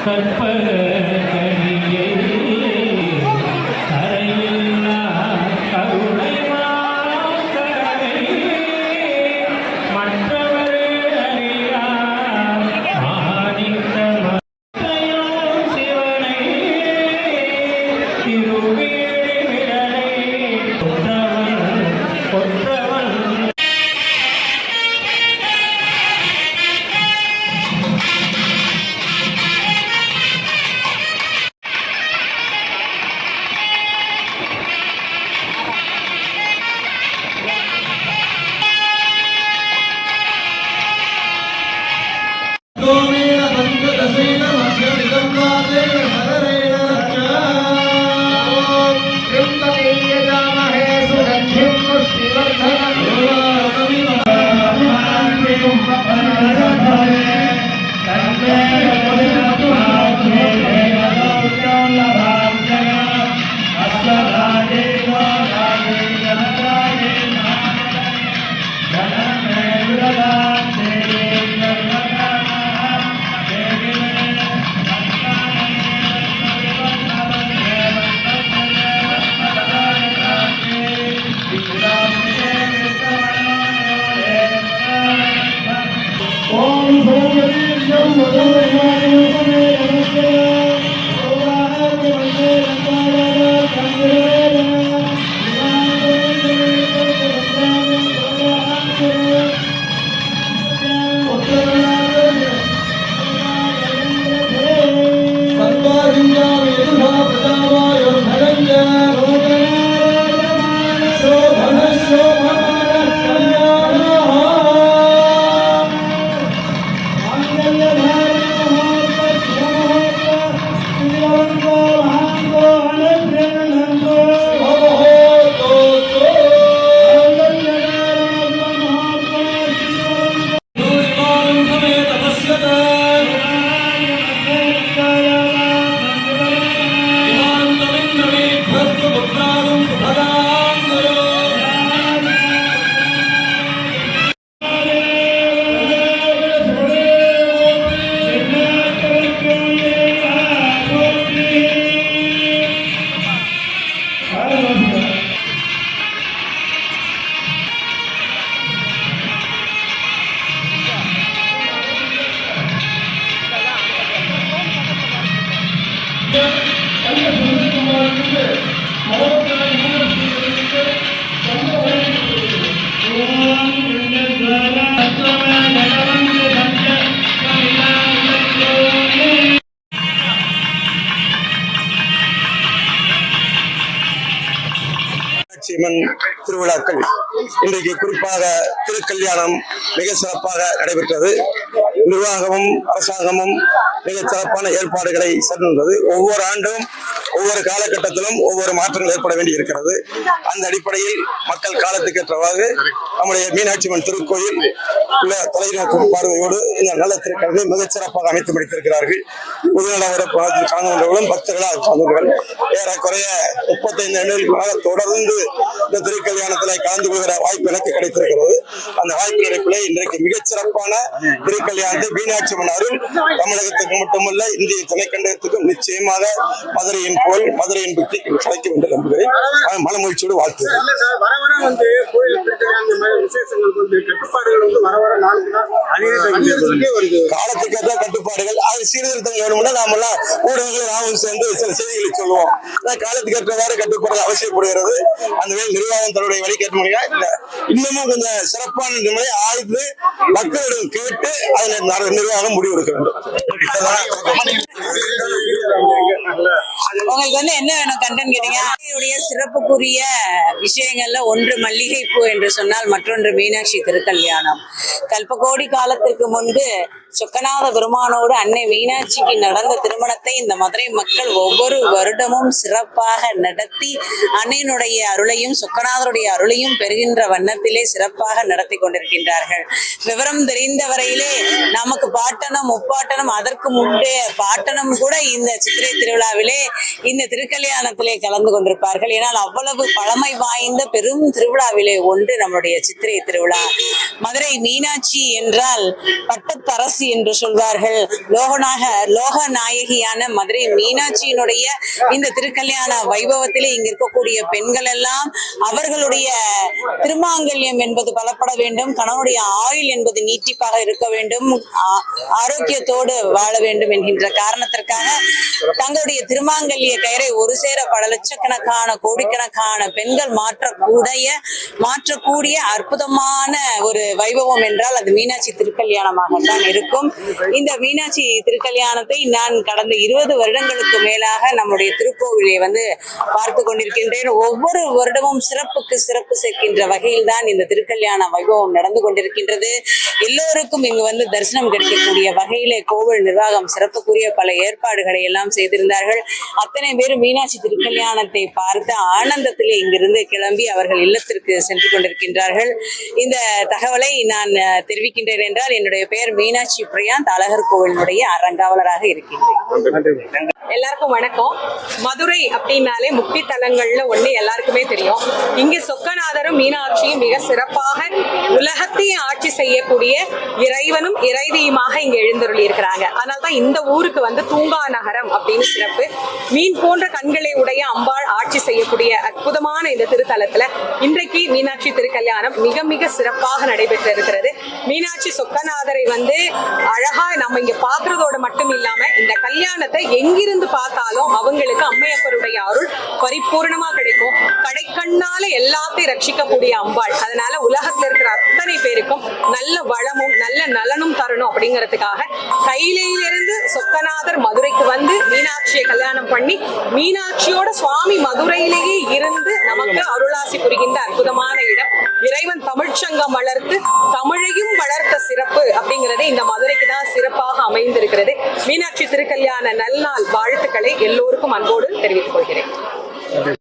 கற்பக கனியை கரையில்லா கருணை மாக்கரை மற்றவரே அறியா மாணிக்க மத்தையும் சிவனை திருவேடி விரலை கொற்றவன் திருவிழாக்கள் இன்றைக்கு குறிப்பாக திருக்கல்யாணம் மிக சிறப்பாக நடைபெற்றது. நிர்வாகமும் அரசாங்கமும் மிக சிறப்பான ஏற்பாடுகளை செய்தது. ஒவ்வொரு ஆண்டும் ஒவ்வொரு காலகட்டத்திலும் ஒவ்வொரு மாற்றங்கள் ஏற்பட வேண்டி இருக்கிறது. அந்த அடிப்படையில் மக்கள் காலத்துக்கு ஏற்றவாறு நம்முடைய மீனாட்சி அம்மன் திருக்கோயில் உள்ள தொலைநோக்கு பார்வையோடு இந்த நல்ல திருக்கல்வி மிகச்சிறப்பாக அமைத்து முடித்திருக்கிறார்கள். பொதுநல கலந்து பக்தர்களால் கலந்து ஏறக்குறைய 35 ஆண்டுகளுக்கு தொடர்ந்து இந்த திருக்கல்யாணத்தில் கலந்து கொள்கிற வாய்ப்பு எனக்கு கிடைத்திருக்கிறது. அந்த வாய்ப்பு நடைப்பிலே இன்றைக்கு மிகச்சிறப்பான திருக்கல்யாணத்தை மீனாட்சி அம்மன் அருள் தமிழகத்துக்கு மட்டுமல்ல இந்திய துணைக்கண்டத்துக்கும் நிச்சயமாக மதுரையின் போல் மதுரையின் பக்தி கிடைக்கும் என்று நம்புகிறேன். மனமகிழ்ச்சியோடு வாழ்த்துகிறேன். காலத்துக்கு ஏற்ற கட்டுப்பாடுகள் அது சீர்திருத்தங்கள் வேணும்னா நாமெல்லாம் ஊடகங்கள் நாமும் சேர்ந்து சில செய்திகளை சொல்லுவோம். காலத்துக்கு ஏற்றவாறு கட்டுப்பாடுகள் அவசியப்படுகிறது. அந்த வேலை நிர்வாகம் தன்னுடைய வழிகேற்ற முடியா இன்னமும் கொஞ்சம் சிறப்பான நிலையை ஆய்ந்து மக்களிடம் கேட்டு அதில் நிர்வாகம் முடிவெடுக்க வேண்டும். உங்களுக்கு என்ன வேணும் கண்டன் கேட்டீங்க. சிறப்புக்குரிய விஷயங்கள்ல ஒன்று மல்லிகை பூ என்று சொன்னால் மற்றொன்று மீனாட்சி திருக்கல்யாணம். கல்பகோடி காலத்திற்கு முன்பு சொக்கநாத பெருமானோடு அன்னை மீனாட்சிக்கு நடந்த திருமணத்தை இந்த மதுரை மக்கள் ஒவ்வொரு வருடமும் சிறப்பாக நடத்தி அன்னையினுடைய அருளையும் சொக்கநாதருடைய அருளையும் பெறுகின்ற வண்ணத்திலே சிறப்பாக நடத்தி கொண்டிருக்கின்றார்கள். விவரம் தெரிந்த வரையிலே நமக்கு பாட்டனம் முப்பாட்டனம் அதற்கு முன்பே பாட்டனம் கூட இந்த சித்திரை திருவிழாவிலே இந்த திருக்கல்யாணத்திலே கலந்து கொண்டிருப்பார். இருப்பார்கள். ஏனால் அவ்வளவு பழமை வாய்ந்த பெரும் திருவிழாவிலே ஒன்று நம்முடைய சித்திரை திருவிழா. மதுரை மீனாட்சி என்றால் பட்டத்தரசி என்று சொல்வார்கள். லோக நாயகியான மதுரை மீனாட்சியினுடைய இந்த திருக்கல்யாண வைபவத்திலே இங்க இருக்கக்கூடிய பெண்கள் எல்லாம் அவர்களுடைய திருமாங்கல்யம் என்பது பலப்பட வேண்டும், கணவனுடைய ஆயுள் என்பது நீட்டிப்பாக இருக்க வேண்டும், ஆரோக்கியத்தோடு வாழ வேண்டும் என்கின்ற காரணத்திற்காக தங்களுடைய திருமாங்கல்ய கயிறை ஒரு சேர பல லட்சக்கணக்கான கோடிக்கணக்கான பெண்கள் மாற்றக்கூடிய அற்புதமான ஒரு வைபவம் என்றால் அது மீனாட்சி திருக்கல்யாணமாகத்தான் இருக்கும். இந்த மீனாட்சி திருக்கல்யாணத்தை நான் கடந்த 20 வருடங்களுக்கு மேலாக நம்முடைய திருக்கோவிலை பார்த்து கொண்டிருக்கின்றேன். ஒவ்வொரு வருடமும் சிறப்புக்கு சிறப்பு சேர்க்கின்ற வகையில் தான் இந்த திருக்கல்யாண வைபவம் நடந்து கொண்டிருக்கின்றது. எல்லோருக்கும் இங்கு தரிசனம் கிடைக்கக்கூடிய வகையிலே கோவில் நிர்வாகம் சிறப்புக்குரிய பல ஏற்பாடுகளை எல்லாம் செய்திருந்தார்கள். அத்தனை பேரும் மீனாட்சி திருக்கல்யாணத்தை பார்த்து ஆனந்தத்திலே இங்கிருந்து கிளம்பி அவர்கள் இல்லத்திற்கு சென்று கொண்டிருக்கின்றார்கள். இந்த தகவலை நான் தெரிவிக்கின்றேன் என்றால் என்னுடைய பெயர் மீனாட்சி பிரியாந்த், அழகர் கோவிலுடைய அறங்காவலராக இருக்கின்றேன். எல்லாருக்கும் வணக்கம். மதுரை அப்படின்னாலே முக்தி தலங்கள்ல ஒண்ணு எல்லாருக்குமே தெரியும். இங்க சொக்கநாதரும் மீனாட்சியும் மிக சிறப்பாக உலகத்தையும் ஆட்சி செய்யக்கூடிய இறைவனும் இறைவியுமாக இங்க எழுந்தருளி இருக்கிறாங்க. அதனால்தான் இந்த ஊருக்கு தூங்கா நகரம் அப்படின்னு சிறப்பு. மீன் போன்ற கண்களை உடைய அம்பாள் ஆட்சி செய்யக்கூடிய அற்புதமான இந்த திருத்தலத்துல இன்றைக்கு மீனாட்சி திருக்கல்யாணம் மிக மிக சிறப்பாக நடைபெற்று இருக்கிறது. மீனாட்சி சொக்கநாதரை அழகா நம்ம இங்க பாக்குறதோட மட்டும் இல்லாம இந்த கல்யாணத்தை எங்கிருந்து பார்த்தாலும் அவங்களுக்கு அம்மையப்பருடைய அருள் பரிபூர்ணமா கிடைக்கும். கடைக்கண்ணால எல்லாத்தையும் ரட்சிக்கக்கூடிய அம்பாள். அதனால உலகத்துல இருக்கிற அத்தனை பேருக்கும் நல்ல வளமும் நல்ல நலனும் தரணும் அப்படிங்கிறதுக்காக கையிலிருந்து சொக்கநாதர் மதுரைக்கு மீனாட்சியை கல்யாணம் பண்ணி மீனாட்சியோட சுவாமி மதுரையிலேயே இருந்து நமக்கு அருளாசி புரிகின்ற அற்புதமான இடம். இறைவன் தமிழ்ச்சங்கம் வளர்த்து தமிழையும் வளர்த்த சிறப்பு அப்படிங்கிறது இந்த மதுரைக்கு தான் சிறப்பாக அமைந்திருக்கிறது. மீனாட்சி திருக்கல்யாண நல்நாள் வாழ்த்துக்களை எல்லோருக்கும் அன்போடு தெரிவித்துக் கொள்கிறேன்.